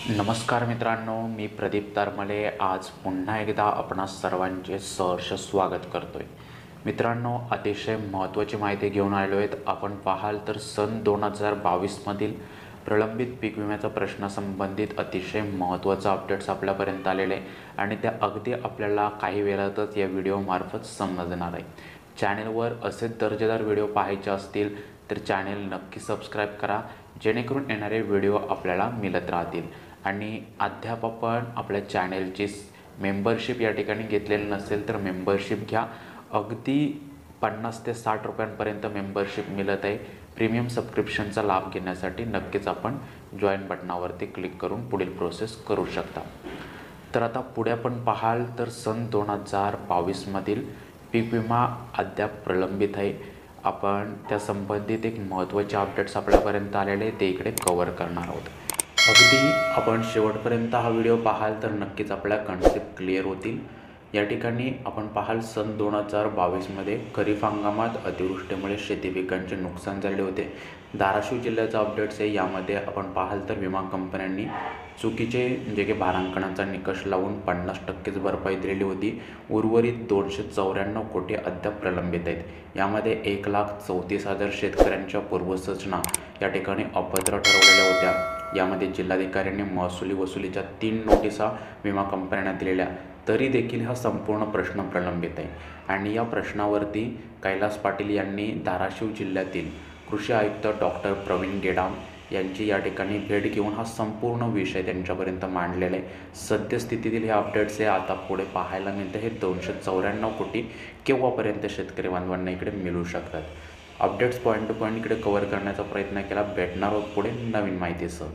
नमस्कार मित्रांनो, मी प्रदीप तारमले आज पुन्हा एकदा आपणास सर्वांचे सहर्ष स्वागत करतोय। मित्रांनो, अतिशय महत्त्वाची माहिती घेऊन आलो आहेत। आपण पाहाल तर सन 2022 मधील प्रलंबित पीक विम्याचा प्रश्नासंबंधित अतिशय महत्त्वाचा अपडेट्स आपल्यापर्यंत आलेले आणि त्या अगदी आपल्याला काही वेळातच या व्हिडिओमार्फत समजणार आहे। चॅनेलवर असेच दर्जेदार व्हिडिओ पाहायचे असतील तर चॅनेल नक्की सबस्क्राईब करा, जेणेकरून येणारे व्हिडिओ आपल्याला मिळत राहतील। आणि अद्याप आपण आपल्या चॅनेलची मेंबरशिप या ठिकाणी घेतलेली नसेल तर मेंबरशिप घ्या। अगदी 50 ते 60 रुपयांपर्यंत मेंबरशिप मिळत आहे। प्रीमियम सबस्क्रिप्शनचा लाभ घेण्यासाठी नक्कीच आपण जॉईन बटनावरती क्लिक करून पुढील प्रोसेस करू शकता। तर आता पुढे आपण पाहाल तर सन 2022 मधील पीक विमा अद्याप प्रलंबित आहे। आपण त्या संबंधित एक महत्त्वाचे अपडेट्स आपल्यापर्यंत आलेले ते इकडे कव्हर करणार आहोत। अगदी आपण शेवटपर्यंत हा व्हिडिओ पाहाल तर नक्कीच आपल्या कन्सेप्ट क्लिअर होतील। या ठिकाणी आपण पाहाल सन 2022 मध्ये खरीप हंगामात अतिवृष्टीमुळे शेती पिकांचे नुकसान झाले होते। धाराशिव जिल्ह्याचा अपडेट्स आहे। यामध्ये आपण पाहाल तर विमा कंपन्यांनी चुकीचे जे की भारांकनाचा निकष लावून 50%च भरपाई दिलेली होती। उर्वरित 294 कोटी अद्याप प्रलंबित आहेत। यामध्ये 1,34,000 शेतकऱ्यांच्या पूर्वसूचना या ठिकाणी अपात्र ठरवलेल्या होत्या। यामध्ये जिल्हाधिकाऱ्यांनी महसुली वसुलीच्या 3 नोटिसा विमा कंपन्यांना दिलेल्या, तरी देखील हा संपूर्ण प्रश्न प्रलंबित आहे। आणि या प्रश्नावरती कैलास पाटील यांनी धाराशिव जिल्ह्यातील कृषी आयुक्त डॉक्टर प्रवीण गेडाम यांची या ठिकाणी भेट घेऊन हा संपूर्ण विषय त्यांच्यापर्यंत मांडलेला आहे। सद्यस्थितीतील हे अपडेट्स आहे। आता पुढे पाहायला मिळते हे 294 कोटी केव्हापर्यंत शेतकरी बांधवांना इकडे मिळू शकतात। अपडेट्स पॉईंट टू पॉईंट इकडे कव्हर करण्याचा प्रयत्न केला। भेटणार आहोत पुढे नवीन माहितीसह।